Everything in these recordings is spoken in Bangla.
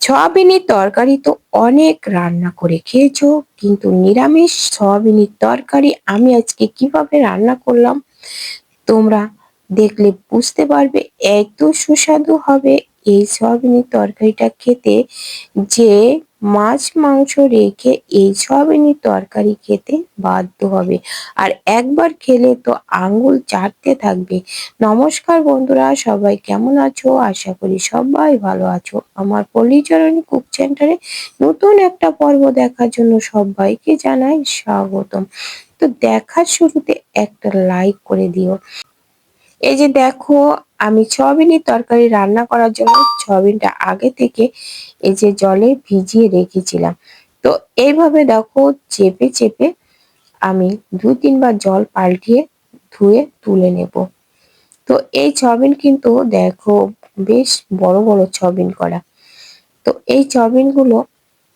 সয়াবিনের তরকারি তো অনেক রান্না করে খেয়েছো, কিন্তু নিরামিষ সয়াবিনের তরকারি আমি আজকে কিভাবে রান্না করলাম তোমরা দেখলে বুঝতে পারবে। এত সুস্বাদু হবে এই সয়াবিনের তরকারিটা খেতে যে মাছ মাংস রেখে এই সয়াবিনের তরকারি খেতে বাধ্য হবে। আর একবার খেলে তো আঙ্গুল চাটতে থাকবে। নমস্কার বন্ধুরা, সবাই কেমন আছো? আশা করি সবাই ভালো আছো। আমার পল্লীচরণী কুক সেন্টারে নতুন একটা পর্ব দেখার জন্য সবাইকে জানাই স্বাগতম। তো দেখার শুরুতে একটা লাইক করে দিও। এই যে দেখো, আমি সয়াবিনের তরকারি রান্না করার জন্য সয়াবিনটা আগে থেকে এই যে জলে ভিজিয়ে রেখেছিলাম। তো এইভাবে দেখো, চেপে চেপে আমি 2-3 বার জল পাল্টিয়ে ধুয়ে তুলে নেব। তো এই সয়াবিন কিন্তু দেখো বেশ বড় বড় সয়াবিন করা। তো এই সয়াবিন গুলো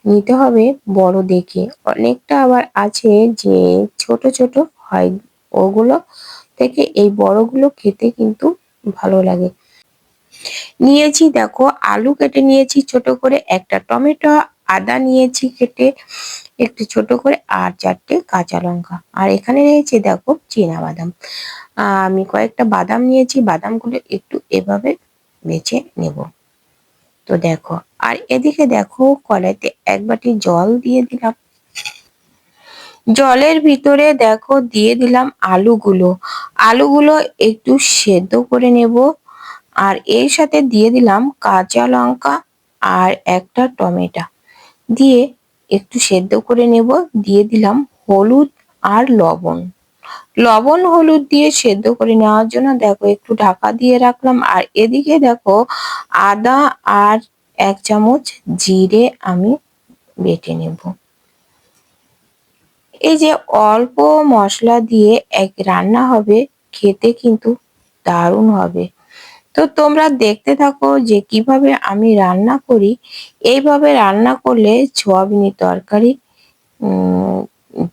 নিতে হবে বড় দেখে। অনেকটা আবার আছে যে ছোট ছোট হয়, ওগুলো থেকে এই বড়গুলো খেতে কিন্তু ভালো লাগে। নিয়েছি দেখো, আলু কেটে নিয়েছি ছোট করে, একটা টমেটো, আদা নিয়েছি কেটে একটু ছোট করে, আর 4টে কাঁচা লঙ্কা। আর এখানে নিয়েছি দেখো বাদাম। আমি কয়েকটা বাদাম নিয়েছি, বাদামগুলো একটু এভাবে বেছে নেব। তো দেখো, আর এদিকে দেখো কড়াইতে 1 বাটি জল দিয়ে দিলাম। জলের ভিতরে দেখো দিয়ে দিলাম আলুগুলো। আলুগুলো একটু সেদ্ধ করে নেব। আর এর সাথে দিয়ে দিলাম কাঁচা লঙ্কা আর একটা টমেটো দিয়ে একটু সেদ্ধ করে নেব। দিয়ে দিলাম হলুদ আর লবণ। লবণ হলুদ দিয়ে সেদ্ধ করে নেওয়ার জন্য দেখো একটু ঢাকা দিয়ে রাখলাম। আর এদিকে দেখো আদা আর 1 চামচ জিরে আমি বেটে নেব। এই যে অল্প মশলা দিয়ে এক রান্না হবে, খেতে কিন্তু দারুণ হবে। তো তোমরা দেখতে থাকো যে কিভাবে আমি রান্না করি। এইভাবে রান্না করলে সয়াবিনের তরকারি উম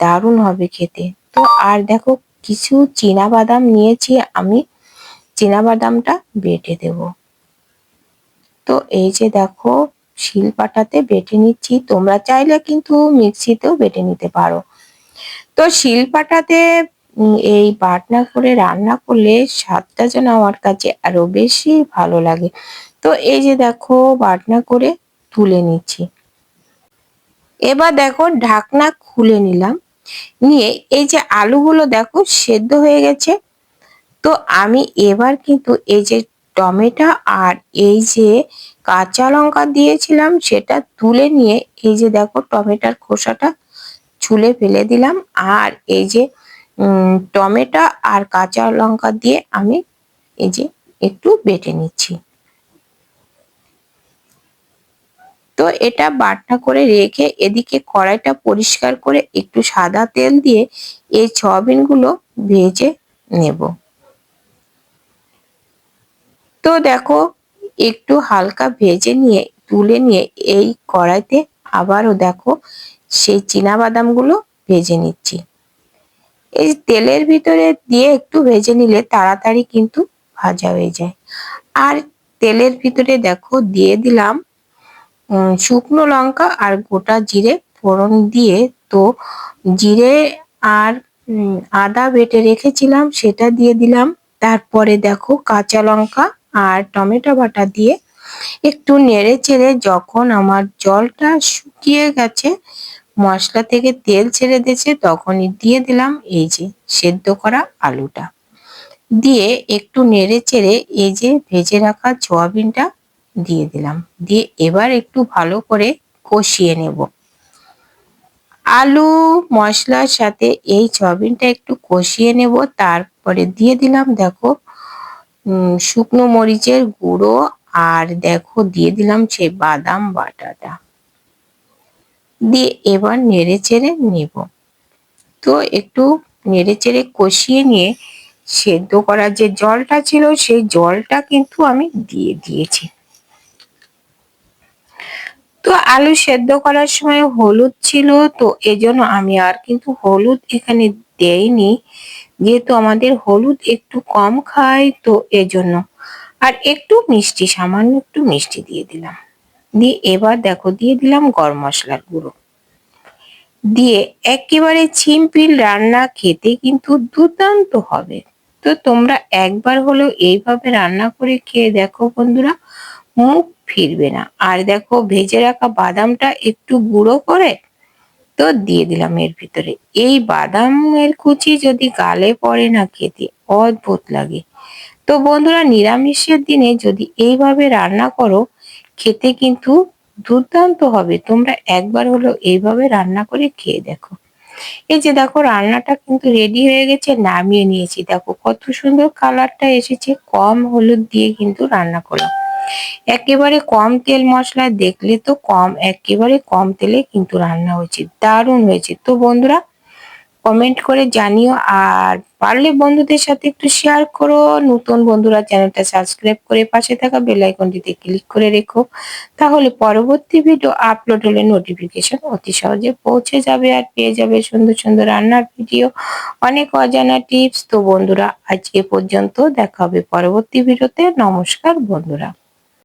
দারুণ হবে খেতে। তো আর দেখো, কিছু বাদাম নিয়েছি আমি, বাদামটা বেটে দেব। তো এই যে দেখো, শিলপাটাতে বেটে নিচ্ছি। তোমরা চাইলে কিন্তু মিক্সিতেও বেটে নিতে পারো। তো শিলপাটাতে এই বাটনা করে রান্না করলে স্বাদটা যেন আমার কাছে আরো বেশি ভালো লাগে। তো এই যে দেখো, বাটনা করে তুলে নিচ্ছি। এবার দেখো ঢাকনা খুলে নিলাম। নিয়ে এই যে আলুগুলো দেখো সেদ্ধ হয়ে গেছে। তো আমি এবার কিন্তু এই যে টমেটো আর এই যে কাঁচা লঙ্কা দিয়েছিলাম সেটা তুলে নিয়ে এই যে দেখো টমেটোর খোসাটা ছুলে ফেলে দিলাম। আর এই যে টমেটো আর কাঁচা লঙ্কা দিয়ে আমি এই যে একটু বেটে নিচ্ছি। তো এটা বাটনা করে রেখে এদিকে কড়াইটা পরিষ্কার করে একটু সাদা তেল দিয়ে এই সয়াবিন গুলো ভেজে নেব। তো দেখো, একটু হালকা ভেজে নিয়ে তুলে নিয়ে এই কড়াইতে আবারও দেখো সেই বাদাম গুলো ভেজে নিচ্ছি। এই তেলের ভিতরে দিয়ে একটু ভেজে নিলে তাড়াতাড়ি কিন্তু ভাজা হয়ে যায়। আর তেলের ভিতরে দেখো দিয়ে দিলাম শুকনো লঙ্কা আর গোটা জিরে ফোড়ন দিয়ে। তো জিরে আর আদা বেটে রেখেছিলাম সেটা দিয়ে দিলাম। তারপরে দেখো কাঁচা লঙ্কা আর টমেটো বাটা দিয়ে একটু নেড়ে চেড়ে যখন আমার জলটা শুকিয়ে গেছে, মশলা থেকে তেল ছেড়ে দিয়েছে, তখনই দিয়ে দিলাম এই যে সেদ্ধ করা আলুটা। দিয়ে একটু নেড়ে চেড়ে এই যে ভেজে রাখা সয়াবিনটা দিয়ে দিলাম। দিয়ে এবার একটু ভালো করে কষিয়ে নেব। আলু মশলার সাথে এই সয়াবিনটা একটু কষিয়ে নেব। তারপরে দিয়ে দিলাম দেখো শুকনো মরিচের গুঁড়ো। আর দেখো দিয়ে দিলাম সেই বাদাম বাটাটা। দিয়ে এবার নেড়ে চেড়ে নেব। তো একটু নেড়ে চেড়ে কষিয়ে নিয়ে সেদ্ধ করার যে জলটা ছিল সেই জলটা কিন্তু আমি দিয়ে দিয়েছি। তো আলু সেদ্ধ করার সময় হলুদ ছিল, তো এজন্য আমি আর কিন্তু হলুদ এখানে দেইনি, যেহেতু আমাদের হলুদ একটু কম খাই তো এজন্য। আর একটু মিষ্টি, সামান্য একটু মিষ্টি দিয়ে দিলাম। দিয়ে এবার দেখো দিয়ে দিলাম গরম মশলার গুঁড়ো, দিয়ে একেবারে সিম্পল রান্না, খেতে কিন্তু দুর্দান্ত হবে। তো তোমরা একবার হলেও এইভাবে রান্না করে খেয়ে দেখো বন্ধুরা, মুখ ফিরবে না। আর দেখো ভেজে রাখা বাদামটা একটু গুঁড়ো করে তো দিয়ে দিলাম এর ভিতরে। এই বাদামের কুচি যদি গালে পড়ে না, খেতে অদ্ভুত লাগে। তো বন্ধুরা, নিরামিষের দিনে যদি এইভাবে রান্না করো, খেতে কিন্তু দুর্দান্ত হবে। তোমরা একবার হলো এইভাবে রান্না করে খেয়ে দেখো। এই যে দেখো রান্নাটা কিন্তু রেডি হয়ে গেছে, নামিয়ে নিয়েছি। দেখো কত সুন্দর কালারটা এসেছে। কম হলুদ দিয়ে কিন্তু রান্না করলাম, একেবারে কম তেল মশলায়, দেখলে তো একেবারে কম তেলে কিন্তু রান্না হয়েছে, দারুণ হয়েছে। তো বন্ধুরা, কমেন্ট করে জানিও, আর পারলে বন্ধুদের সাথে একটু শেয়ার করো। নতুন বন্ধুরা চ্যানেলটা সাবস্ক্রাইব করে পাশে থাকা বেল আইকনটিতে ক্লিক করে রেখো, তাহলে পরবর্তী ভিডিও আপলোড হলে নোটিফিকেশন অতি সহজে পৌঁছে যাবে, আর পেয়ে যাবে সুন্দর সুন্দর রান্নার ভিডিও, অনেক অজানা টিপস। তো বন্ধুরা, আজ এ পর্যন্ত, দেখা হবে পরবর্তী ভিডিওতে। নমস্কার বন্ধুরা।